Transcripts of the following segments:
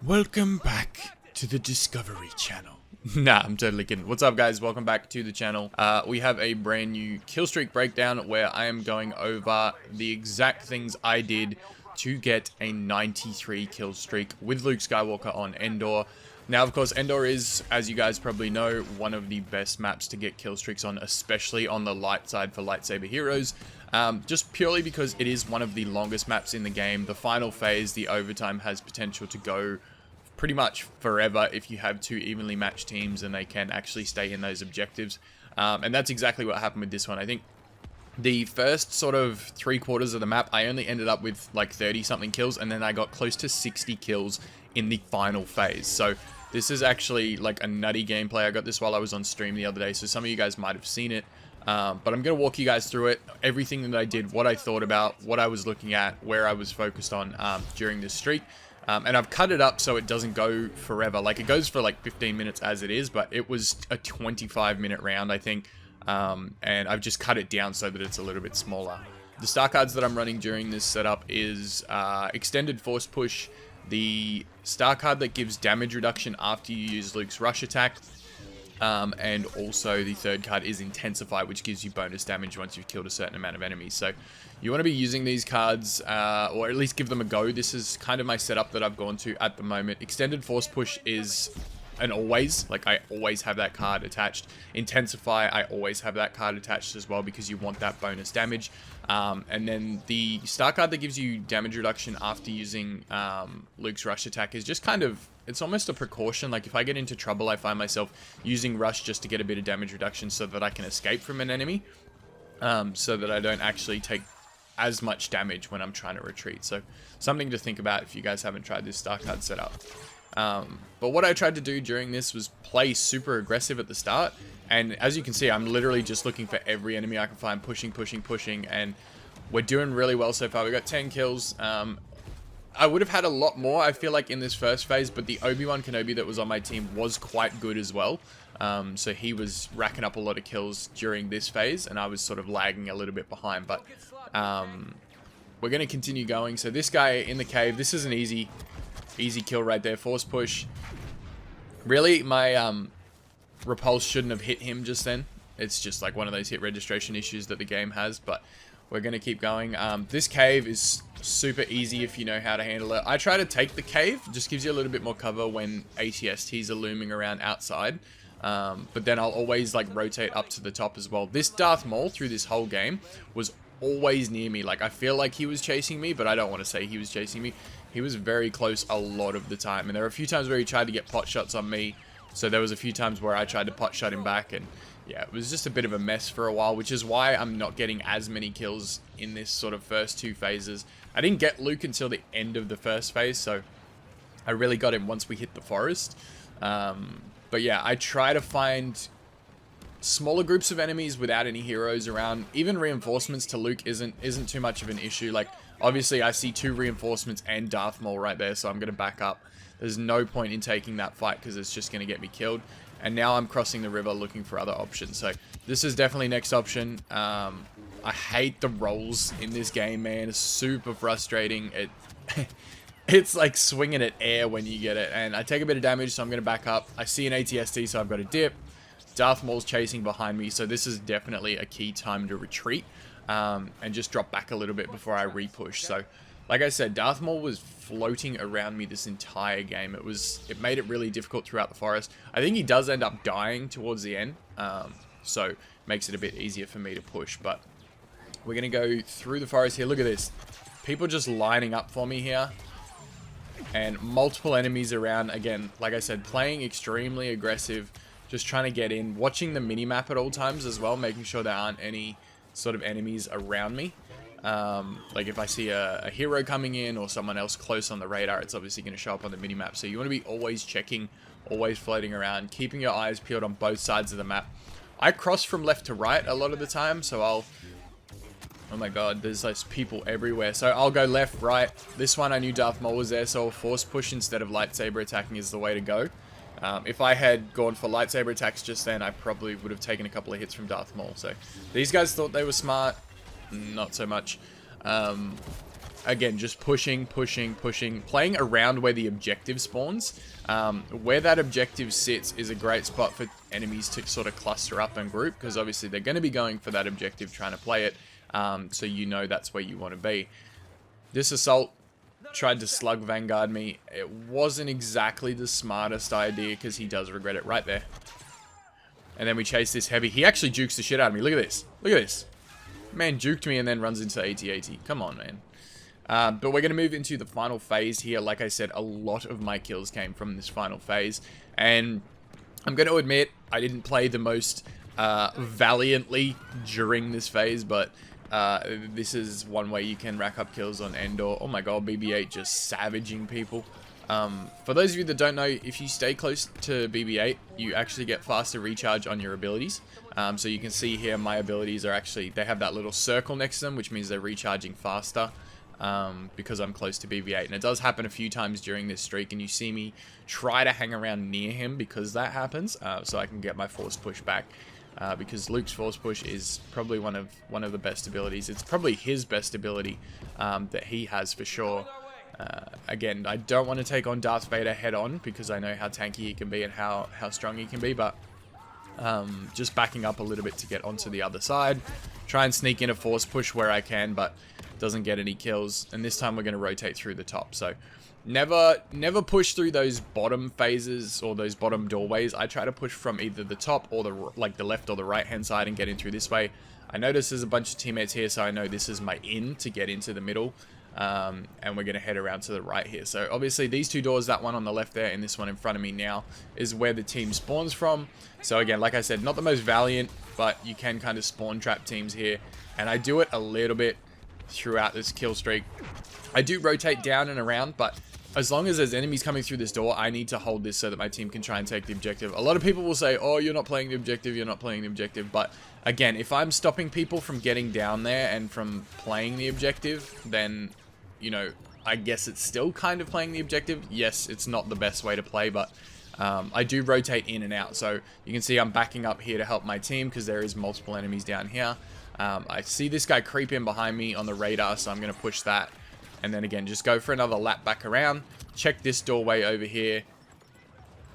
Welcome back to the Discovery Channel. Nah, I'm totally kidding. What's up, guys? Welcome back to the channel. We have a brand new kill streak breakdown where I am going over the exact things I did to get a 93 kill streak with Luke Skywalker on Endor. Now, of course, Endor is, as you guys probably know, one of the best maps to get kill streaks on, especially on the light side for lightsaber heroes. Just purely because it is one of the longest maps in the game. The final phase, the overtime, has potential to go pretty much forever if you have two evenly matched teams and they can actually stay in those objectives. And that's exactly what happened with this one. I think the first sort of 3/4 of the map, I only ended up with like 30 something kills, and then I got close to 60 kills in the final phase. So this is actually like a nutty gameplay. I got this while I was on stream the other day, so some of you guys might have seen it. But I'm going to walk you guys through it, everything that I did, what I thought about, what I was looking at, where I was focused on during this streak. And I've cut it up so it doesn't go forever. Like, it goes for like 15 minutes as it is, but it was a 25-minute round, I think. And I've just cut it down so that it's a little bit smaller. The star cards that I'm running during this setup is Extended Force Push, the star card that gives damage reduction after you use Luke's rush attack. And also the third card is Intensify, which gives you bonus damage once you've killed a certain amount of enemies. So you want to be using these cards, or at least give them a go. This is kind of my setup that I've gone to at the moment. Extended Force Push is an always, like I always have that card attached. Intensify, I always have that card attached as well because you want that bonus damage. And then the star card that gives you damage reduction after using Luke's rush attack is just kind of, it's almost a precaution. Like, if I get into trouble, I find myself using rush just to get a bit of damage reduction so that I can escape from an enemy, so that I don't actually take as much damage when I'm trying to retreat. So something to think about if you guys haven't tried this star card setup. But what I tried to do during this was play super aggressive at the start. And as you can see, I'm literally just looking for every enemy I can find, pushing, and we're doing really well so far. We got 10 kills. I would have had a lot more, I feel like, in this first phase, but the Obi-Wan Kenobi that was on my team was quite good as well. So he was racking up a lot of kills during this phase, and I was sort of lagging a little bit behind. But we're going to continue going. So this guy in the cave, this is an easy kill right there. Force push. Really, my repulse shouldn't have hit him just then. It's just like one of those hit registration issues that the game has, but we're going to keep going. This cave is super easy if you know how to handle it. I try to take the cave. It just gives you a little bit more cover when ATSTs are looming around outside. But then I'll always like rotate up to the top as well. This Darth Maul through this whole game was always near me. Like, I feel like he was chasing me, but I don't want to say he was chasing me. He was very close a lot of the time. And there were a few times where he tried to get pot shots on me. So there was a few times where I tried to pot shot him back, and yeah, it was just a bit of a mess for a while, which is why I'm not getting as many kills in this sort of first two phases. I didn't get Luke until the end of the first phase, so I really got him once we hit the forest. But yeah, I try to find smaller groups of enemies without any heroes around. Even reinforcements to Luke isn't too much of an issue. Like, obviously I see 2 reinforcements and Darth Maul right there, so I'm going to back up. There's no point in taking that fight because it's just going to get me killed. And now I'm crossing the river looking for other options. So this is definitely next option. I hate the rolls in this game, man. It's super frustrating. It's like swinging at air when you get it. And I take a bit of damage, so I'm going to back up. I see an ATST, so I've got to dip. Darth Maul's chasing behind me, so this is definitely a key time to retreat. And just drop back a little bit before I repush. So like I said, Darth Maul was floating around me this entire game. It made it really difficult throughout the forest. I think he does end up dying towards the end, so makes it a bit easier for me to push. But we're going to go through the forest here. Look at this. People just lining up for me here. And multiple enemies around. Again, like I said, playing extremely aggressive. Just trying to get in. Watching the minimap at all times as well. Making sure there aren't any sort of enemies around me. Like if I see a hero coming in or someone else close on the radar, it's obviously going to show up on the minimap. So you want to be always checking, always floating around, keeping your eyes peeled on both sides of the map. I cross from left to right a lot of the time, so I'll... Oh my god, there's those people everywhere. So I'll go left, right. This one I knew Darth Maul was there, so a force push instead of lightsaber attacking is the way to go. If I had gone for lightsaber attacks just then, I probably would have taken a couple of hits from Darth Maul. So these guys thought they were smart. Not so much. again, just pushing, playing around where the objective spawns. Where that objective sits is a great spot for enemies to sort of cluster up and group, because obviously they're going to be going for that objective, trying to play it, so you know that's where you want to be. This assault tried to slug Vanguard me. It wasn't exactly the smartest idea, because he does regret it right there. And then we chase this heavy. He actually jukes the shit out of me. Look at this. Look at this. Man juked me and then runs into AT-AT. Come on, man. But we're going to move into the final phase here. Like I said, a lot of my kills came from this final phase. And I'm going to admit, I didn't play the most valiantly during this phase, but this is one way you can rack up kills on Endor. Oh my god, BB-8 just savaging people. For those of you that don't know, if you stay close to BB-8, you actually get faster recharge on your abilities. So you can see here my abilities are actually, they have that little circle next to them, which means they're recharging faster. Because I'm close to BB-8, and it does happen a few times during this streak, and you see me try to hang around near him because that happens, so I can get my force push back, because Luke's force push is probably one of the best abilities. It's probably his best ability that he has for sure. Again, I don't want to take on Darth Vader head on because I know how tanky he can be and how strong he can be, but just backing up a little bit to get onto the other side, try and sneak in a force push where I can, but doesn't get any kills. And this time we're going to rotate through the top, so never push through those bottom phases or those bottom doorways. I try to push from either the top or the left or the right hand side and get in through this way. I notice there's a bunch of teammates here, so I know this is my in to get into the middle. And we're going to head around to the right here. So obviously these two doors, that one on the left there and this one in front of me now, is where the team spawns from. So again, like I said, not the most valiant, but you can kind of spawn trap teams here, and I do it a little bit throughout this kill streak. I do rotate down and around, but as long as there's enemies coming through this door, I need to hold this so that my team can try and take the objective. A lot of people will say, oh, you're not playing the objective, you're not playing the objective. But again, if I'm stopping people from getting down there and from playing the objective, then, you know, I guess it's still kind of playing the objective. Yes, it's not the best way to play, but I do rotate in and out. So you can see I'm backing up here to help my team because there is multiple enemies down here. I see this guy creep in behind me on the radar, so I'm going to push that. And then again, just go for another lap back around. Check this doorway over here.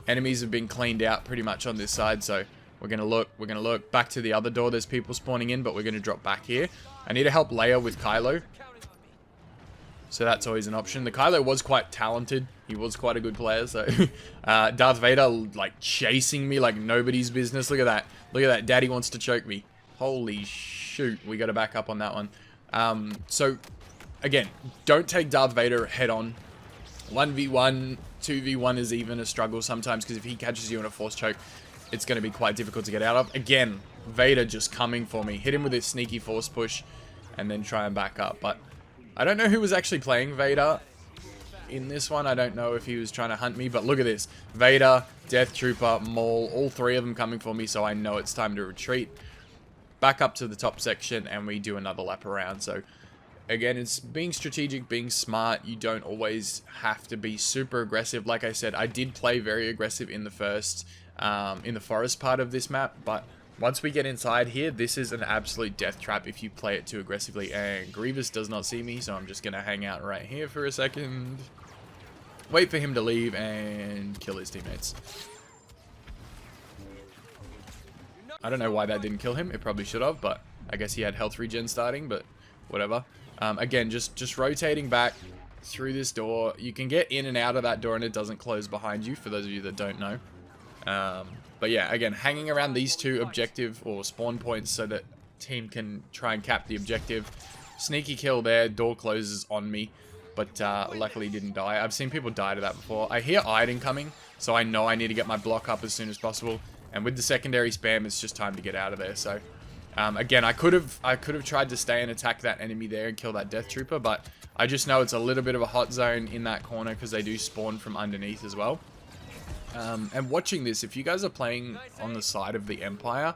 Enemies have been cleaned out pretty much on this side, so we're going to look. We're going to look back to the other door. There's people spawning in, but we're going to drop back here. I need to help Leia with Kylo, so that's always an option. The Kylo was quite talented. He was quite a good player, so Darth Vader, like, chasing me like nobody's business. Look at that. Look at that. Daddy wants to choke me. Holy shoot. We got to back up on that one. So, again, don't take Darth Vader head on. 1v1, 2v1 is even a struggle sometimes, because if he catches you in a force choke, it's going to be quite difficult to get out of. Again, Vader just coming for me. Hit him with his sneaky force push, and then try and back up. But I don't know who was actually playing Vader in this one. I don't know if he was trying to hunt me, but look at this. Vader, Death Trooper, Maul, all three of them coming for me, so I know it's time to retreat. Back up to the top section, and we do another lap around. So again, it's being strategic, being smart. You don't always have to be super aggressive. Like I said, I did play very aggressive in the first, in the forest part of this map, but once we get inside here, this is an absolute death trap if you play it too aggressively. And Grievous does not see me, so I'm just going to hang out right here for a second. Wait for him to leave and kill his teammates. I don't know why that didn't kill him. It probably should have, but I guess he had health regen starting, but whatever. Again, just rotating back through this door. You can get in and out of that door and it doesn't close behind you, for those of you that don't know. But yeah, again, hanging around these two objective or spawn points so that team can try and cap the objective. Sneaky kill there. Door closes on me, but luckily didn't die. I've seen people die to that before. I hear Iden coming, so I know I need to get my block up as soon as possible. And with the secondary spam, it's just time to get out of there. So again, I could have tried to stay and attack that enemy there and kill that Death Trooper, but I just know it's a little bit of a hot zone in that corner because they do spawn from underneath as well. And watching this, if you guys are playing on the side of the Empire,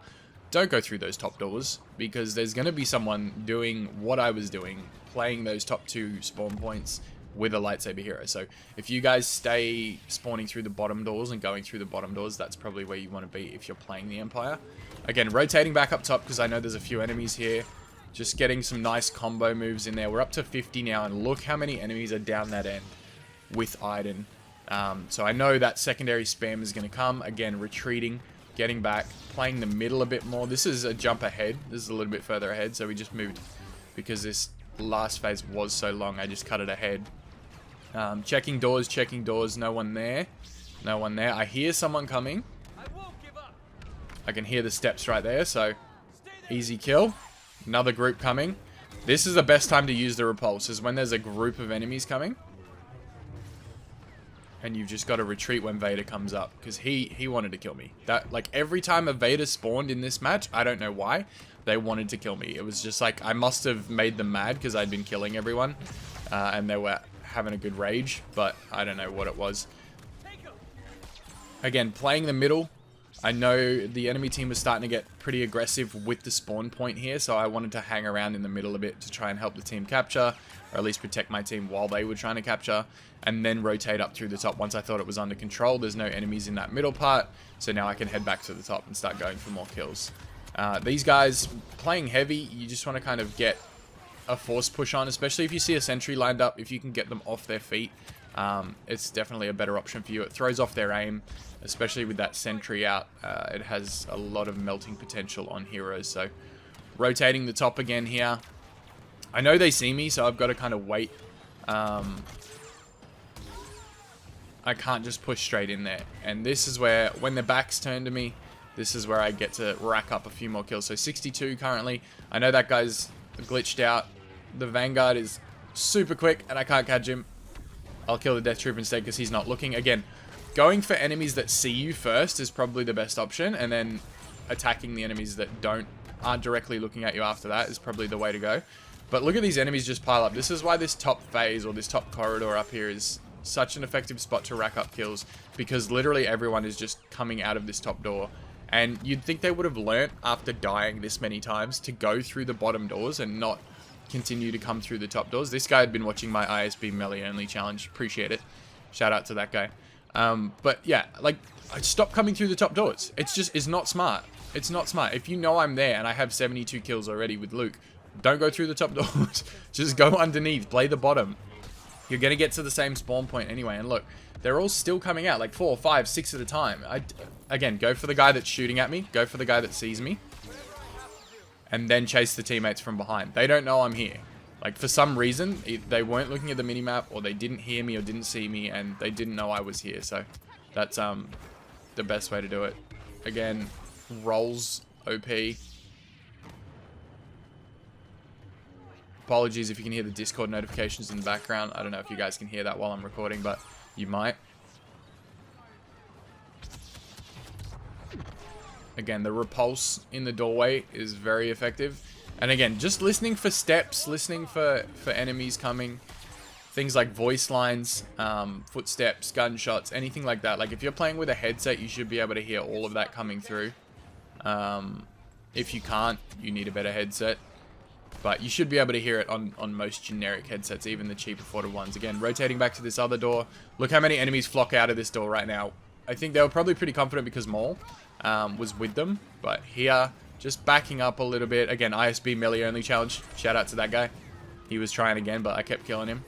don't go through those top doors, because there's going to be someone doing what I was doing, playing those top two spawn points with a lightsaber hero. So if you guys stay spawning through the bottom doors and going through the bottom doors, that's probably where you want to be if you're playing the Empire. Again, rotating back up top because I know there's a few enemies here. Just getting some nice combo moves in there. We're up to 50 now, and look how many enemies are down that end with Iden. So I know that secondary spam is going to come. Again, retreating, getting back, playing the middle a bit more. This is a jump ahead. This is a little bit further ahead, so we just moved because this last phase was so long. I just cut it ahead. Checking doors. No one there. No one there. I hear someone coming. I can hear the steps right there, so easy kill. Another group coming. This is the best time to use the repulse, is when there's a group of enemies coming. And you've just got to retreat when Vader comes up, because he wanted to kill me. That, like, every time a Vader spawned in this match, I don't know why, they wanted to kill me. It was just like, I must have made them mad because I'd been killing everyone. And they were having a good rage, but I don't know what it was. Again, playing the middle. I know the enemy team was starting to get pretty aggressive with the spawn point here, so I wanted to hang around in the middle a bit to try and help the team capture, or at least protect my team while they were trying to capture, and then rotate up through the top once I thought it was under control. There's no enemies in that middle part, so now I can head back to the top and start going for more kills. These guys, playing heavy, you just want to kind of get a force push on, especially if you see a sentry lined up. If you can get them off their feet, it's definitely a better option for you. It throws off their aim, especially with that sentry out. It has a lot of melting potential on heroes. So rotating the top again here. I know they see me, so I've got to kind of wait. I can't just push straight in there. And this is where, when their backs turn to me, this is where I get to rack up a few more kills. So 62 currently. I know that guy's glitched out. The Vanguard is super quick, and I can't catch him. I'll kill the Death Troop instead because he's not looking. Again, going for enemies that see you first is probably the best option, and then attacking the enemies that aren't directly looking at you after that is probably the way to go. But look at these enemies just pile up. This is why this top phase, or this top corridor up here, is such an effective spot to rack up kills, because literally everyone is just coming out of this top door. And you'd think they would have learnt after dying this many times to go through the bottom doors and not continue to come through the top doors. This guy had been watching my ISB melee only challenge. Appreciate it. Shout out to that guy. But yeah, like, stop coming through the top doors. It's not smart. It's not smart. If you know I'm there and I have 72 kills already with Luke, don't go through the top doors. Just go underneath. Play the bottom. You're going to get to the same spawn point anyway. And look, they're all still coming out like 4, 5, 6 at a time. Again, go for the guy that's shooting at me. Go for the guy that sees me. And then chase the teammates from behind. They don't know I'm here. Like, for some reason, they weren't looking at the minimap, or they didn't hear me or didn't see me, and they didn't know I was here. So that's the best way to do it. Again, rolls OP. Apologies if you can hear the Discord notifications in the background. I don't know if you guys can hear that while I'm recording, but you might. Again, the repulse in the doorway is very effective. And again, just listening for steps, listening for enemies coming. Things like voice lines, footsteps, gunshots, anything like that. Like, if you're playing with a headset, you should be able to hear all of that coming through. If you can't, you need a better headset. But you should be able to hear it on most generic headsets, even the cheap afforded ones. Again, rotating back to this other door. Look how many enemies flock out of this door right now. I think they were probably pretty confident because Maul was with them. But here, just backing up a little bit. Again, ISB melee only challenge. Shout out to that guy. He was trying again, but I kept killing him.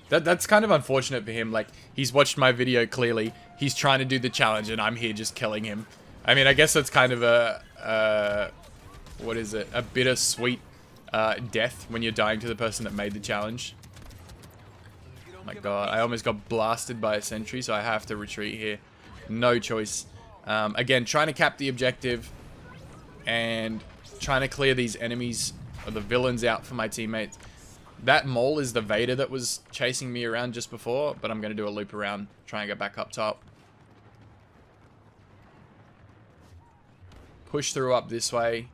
That's kind of unfortunate for him. Like, he's watched my video clearly. He's trying to do the challenge, and I'm here just killing him. I mean, I guess that's kind of a what is it? A bittersweet death when you're dying to the person that made the challenge. Oh my god, I almost got blasted by a sentry, so I have to retreat here. No choice. Again, trying to cap the objective and trying to clear these enemies or the villains out for my teammates. That Maul is the Vader that was chasing me around just before, but I'm going to do a loop around, try and get back up top. Push through up this way.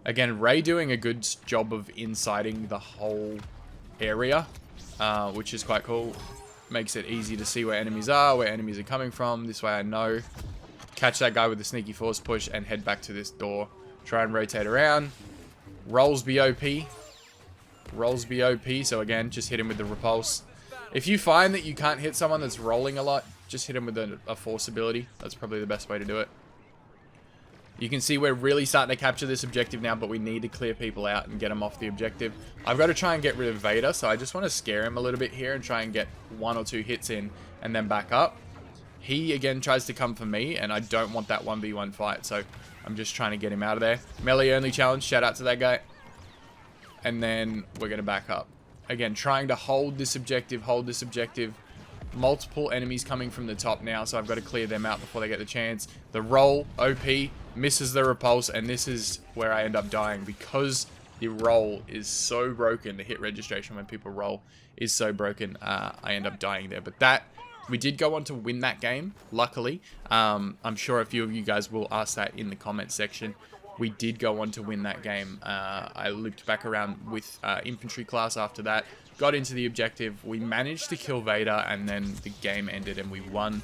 Again, Rey doing a good job of inciting the whole area, which is quite cool. Makes it easy to see where enemies are, where enemies are coming from. This way I know. Catch that guy with the sneaky force push and head back to this door. Try and rotate around. Rolls BOP. Rolls BOP, so again, just hit him with the repulse. If you find that you can't hit someone that's rolling a lot, just hit him with a force ability. That's probably the best way to do it. You can see we're really starting to capture this objective now, but we need to clear people out and get them off the objective. I've got to try and get rid of Vader, so I just want to scare him a little bit here and try and get 1 or 2 hits in and then back up. He, again, tries to come for me, and I don't want that 1v1 fight, so I'm just trying to get him out of there. Melee only challenge, shout out to that guy. And then we're going to back up. Again, trying to hold this objective, Multiple enemies coming from the top now, so I've got to clear them out before they get the chance. The roll, OP, misses the repulse, and this is where I end up dying because the roll is so broken. The hit registration when people roll is so broken, I end up dying there. But we did go on to win that game, luckily. I'm sure a few of you guys will ask that in the comments section. We did go on to win that game. I looped back around with infantry class after that. Got into the objective. We managed to kill Vader, and then the game ended and we won.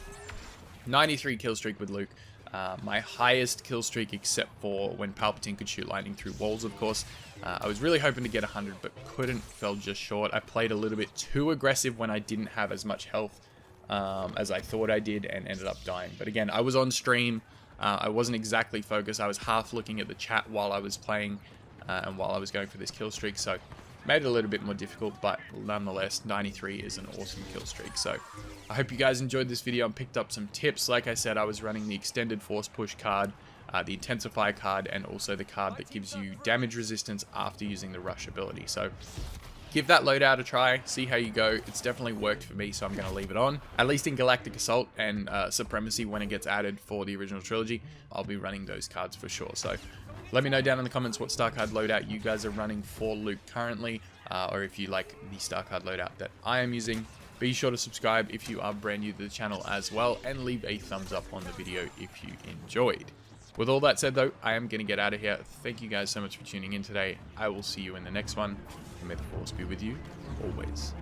93 kill streak with Luke. My highest kill streak except for when Palpatine could shoot lightning through walls, of course. I was really hoping to get 100, but couldn't. Fell just short. I played a little bit too aggressive when I didn't have as much health as I thought I did, and ended up dying. But again, I was on stream. I wasn't exactly focused. I was half looking at the chat while I was playing and while I was going for this kill streak, so made it a little bit more difficult, but nonetheless, 93 is an awesome kill streak. So I hope you guys enjoyed this video and picked up some tips. Like I said, I was running the extended force push card, the intensify card, and also the card that gives you damage resistance after using the rush ability. So give that loadout a try, see how you go. It's definitely worked for me, so I'm going to leave it on. At least in Galactic Assault and Supremacy, when it gets added for the original trilogy, I'll be running those cards for sure. So let me know down in the comments what star card loadout you guys are running for Luke currently, or if you like the star card loadout that I am using. Be sure to subscribe if you are brand new to the channel as well, and leave a thumbs up on the video if you enjoyed. With all that said though, I am going to get out of here. Thank you guys so much for tuning in today. I will see you in the next one, and may the force be with you always.